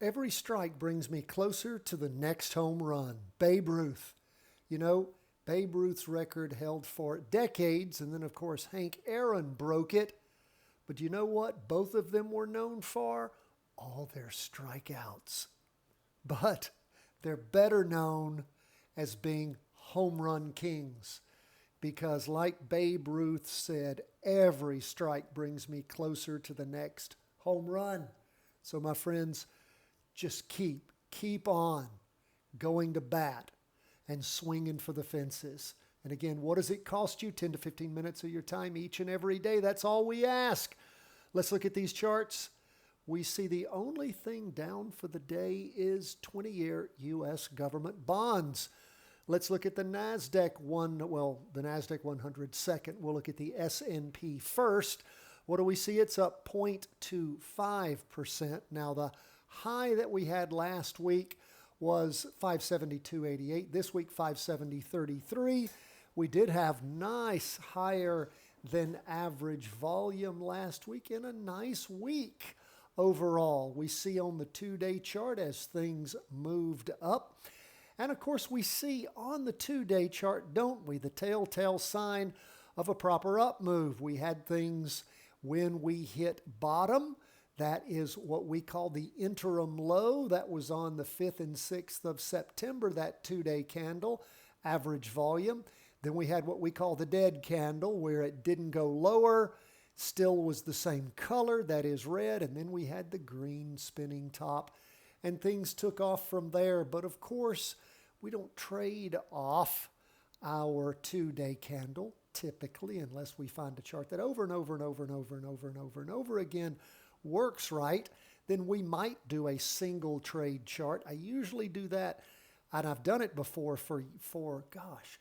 Every strike brings me closer to the next home run. Babe Ruth. You know, Babe Ruth's record held for decades, and then, of course, Hank Aaron broke it. But you know what both of them were known for? All their strikeouts. But they're better known as being home run kings because, like Babe Ruth said, every strike brings me closer to the next home run. So, my friends, just keep on going to bat and swinging for the fences. And again, what does it cost you? 10 to 15 minutes of your time each and every day. That's all we ask. Let's look at these charts. We see the only thing down for the day is 20-year U.S. government bonds. Let's look at the NASDAQ the NASDAQ 100 second. We'll look at the S&P first. What do we see? It's up 0.25%. Now, the high that we had last week was 572.88. This week, 570.33. We did have nice higher than average volume last week in a nice week overall. We see on the 2-day chart as things moved up. And of course, we see on the 2-day chart, don't we, the telltale sign of a proper up move. We had things when we hit bottom. That is what we call the interim low. That was on the 5th and 6th of September, that 2-day candle, average volume. Then we had what we call the dead candle, where it didn't go lower, still was the same color, that is red. And then we had the green spinning top, and things took off from there. But of course, we don't trade off our 2-day candle typically, unless we find a chart that over and over and over and over and over and over and over again works right. Then we might do a single trade chart. I usually do that, and I've done it before for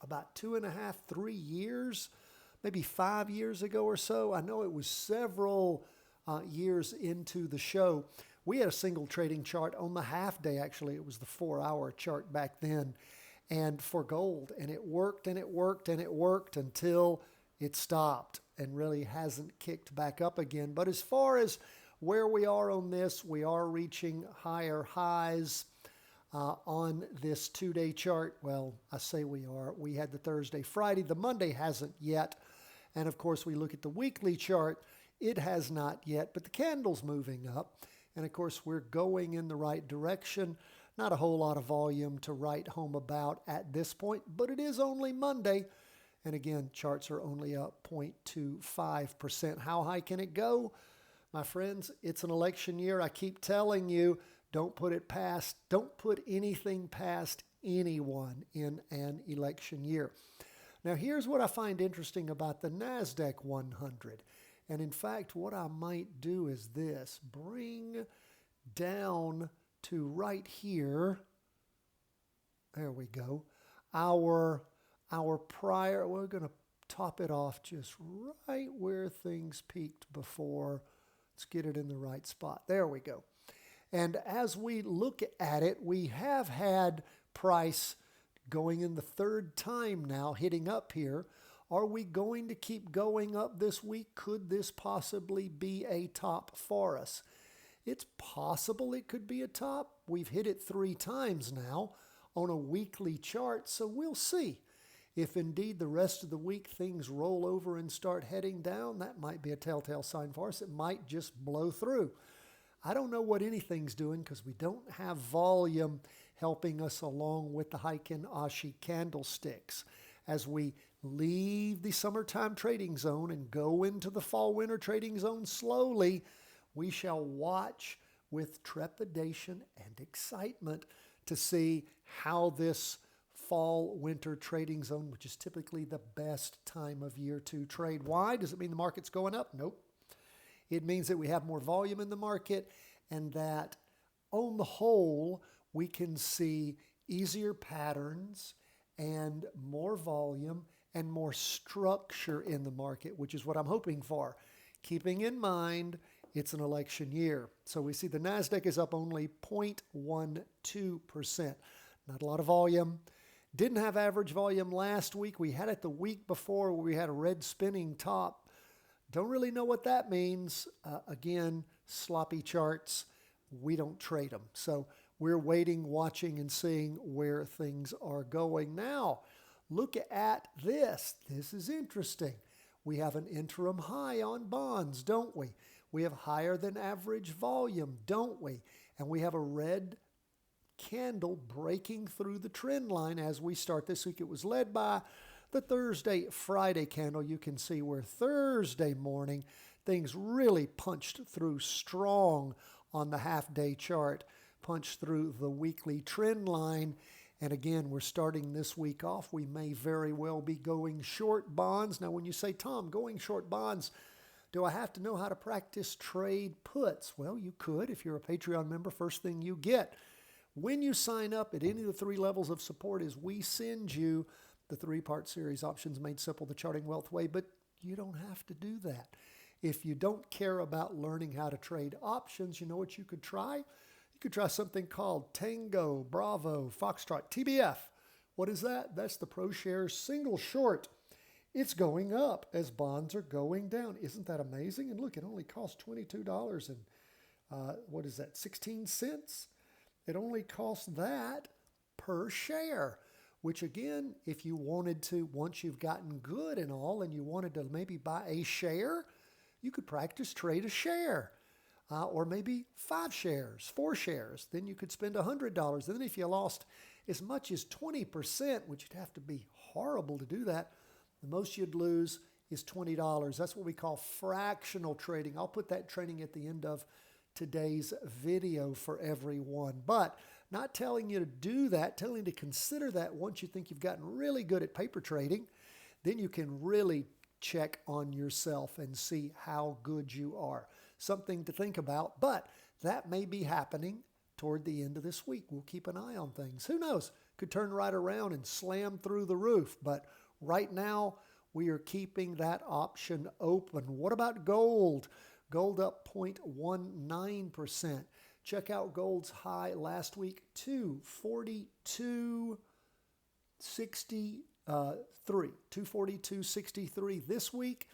about 2.5, 3 years, maybe 5 years ago or so. I know it was several years into the show. We had a single trading chart on the half day. Actually, it was the 4-hour chart back then, and for gold, and it worked and it worked and it worked until it stopped and really hasn't kicked back up again. But as far as where we are on this, we are reaching higher highs on this 2-day chart. Well, I say we are. We had the Thursday, Friday. The Monday hasn't yet. And of course, we look at the weekly chart. It has not yet, but the candle's moving up. And of course, we're going in the right direction. Not a whole lot of volume to write home about at this point, but it is only Monday. And again, charts are only up 0.25%. How high can it go? My friends, it's an election year. I keep telling you, don't put anything past anyone in an election year. Now, here's what I find interesting about the NASDAQ 100. And in fact, what I might do is this: bring down to right here. There we go. Our prior, we're going to top it off just right where things peaked before. Let's get it in the right spot. There we go. And as we look at it, we have had price going in the third time now, hitting up here. Are we going to keep going up this week? Could this possibly be a top for us? It's possible it could be a top. We've hit it 3 times now on a weekly chart, so we'll see. If indeed the rest of the week things roll over and start heading down, that might be a telltale sign for us. It might just blow through. I don't know what anything's doing because we don't have volume helping us along with the Heiken Ashi candlesticks. As we leave the summertime trading zone and go into the fall-winter trading zone slowly, we shall watch with trepidation and excitement to see how this fall-winter trading zone, which is typically the best time of year to trade. Why? Does it mean the market's going up? Nope. It means that we have more volume in the market and that on the whole, we can see easier patterns and more volume and more structure in the market, which is what I'm hoping for. Keeping in mind, it's an election year. So we see the NASDAQ is up only 0.12%. Not a lot of volume. Didn't have average volume last week. We had it the week before where we had a red spinning top. Don't really know what that means. Again, sloppy charts. we don't trade them. So we're waiting, watching, and seeing where things are going. Now, look at this. This is interesting. We have an interim high on bonds, don't we? We have higher than average volume, don't we? And we have a red candle breaking through the trend line as we start this week. It was led by the Friday candle. You can see where Thursday morning things really punched through strong on the half-day chart, punched through the weekly trend line. And again, we're starting this week off. We may very well be going short bonds. Now, when you say, Tom, going short bonds, do I have to know how to practice trade puts? Well, you could if you're a Patreon member. First thing you get when you sign up at any of the 3 levels of support is we send you the 3-part series, Options Made Simple, the Charting Wealth Way, but you don't have to do that. If you don't care about learning how to trade options, you know what you could try? You could try something called Tango, Bravo, Foxtrot, TBF. What is that? That's the ProShares single short. It's going up as bonds are going down. Isn't that amazing? And look, it only costs $22 and 16 cents? It only costs that per share, which again, if you wanted to, once you've gotten good and all, and you wanted to maybe buy a share, you could practice trade a share, or maybe 5 shares, 4 shares. Then you could spend $100. And then if you lost as much as 20%, which would have to be horrible to do that, the most you'd lose is $20. That's what we call fractional trading. I'll put that training at the end of today's video for everyone. But not telling you to do that, telling you to consider that once you think you've gotten really good at paper trading, then you can really check on yourself and see how good you are. Something to think about, but that may be happening toward the end of this week. We'll keep an eye on things. Who knows? Could turn right around and slam through the roof. But right now, we are keeping that option open. What about gold? Gold up 0.19%. Check out gold's high last week, 242.63. 242.63 this week,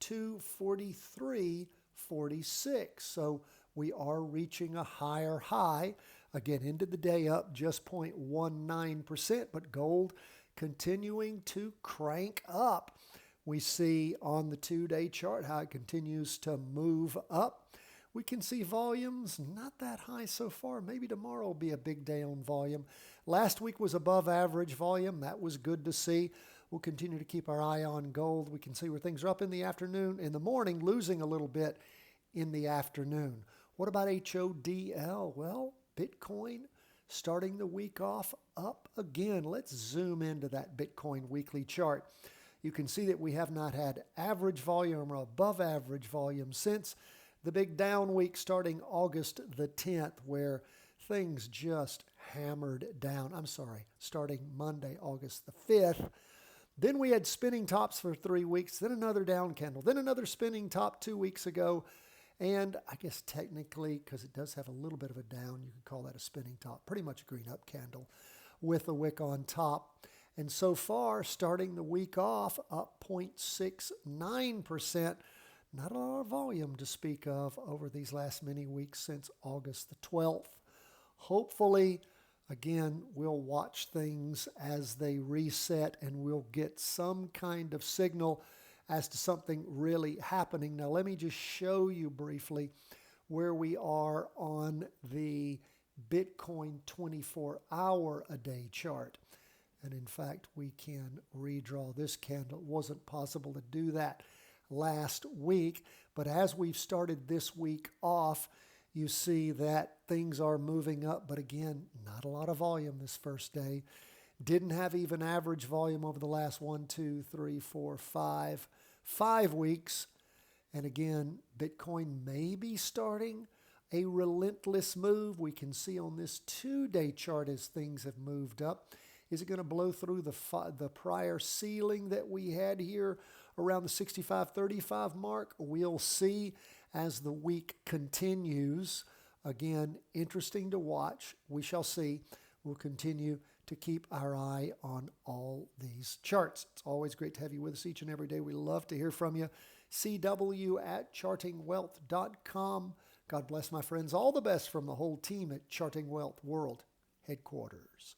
243.46. So we are reaching a higher high. Again, ended the day up just 0.19%, but gold continuing to crank up. We see on the 2-day chart how it continues to move up. We can see volumes not that high so far. Maybe tomorrow will be a big day on volume. Last week was above average volume. That was good to see. We'll continue to keep our eye on gold. We can see where things are up in the afternoon, in the morning, losing a little bit in the afternoon. What about HODL? Well, Bitcoin starting the week off up again. Let's zoom into that Bitcoin weekly chart. You can see that we have not had average volume or above average volume since the big down week starting August the 10th, where things just hammered down. Starting Monday, August the 5th. Then we had spinning tops for 3 weeks, then another down candle, then another spinning top 2 weeks ago. And I guess technically, because it does have a little bit of a down, you could call that a spinning top. Pretty much a green up candle with a wick on top. And so far, starting the week off, up 0.69%. Not a lot of volume to speak of over these last many weeks since August the 12th. Hopefully, again, we'll watch things as they reset and we'll get some kind of signal as to something really happening. Now, let me just show you briefly where we are on the Bitcoin 24-hour-a-day chart. And in fact, we can redraw this candle. It wasn't possible to do that last week, but as we've started this week off, you see that things are moving up, but again, not a lot of volume this first day. Didn't have even average volume over the last 5 weeks. And again, Bitcoin may be starting a relentless move. We can see on this 2-day chart as things have moved up. Is it going to blow through the prior ceiling that we had here around the 65.35 mark? We'll see as the week continues. Again, interesting to watch. We shall see. We'll continue to keep our eye on all these charts. It's always great to have you with us each and every day. We love to hear from you. CW@chartingwealth.com. God bless, my friends. All the best from the whole team at Charting Wealth World Headquarters.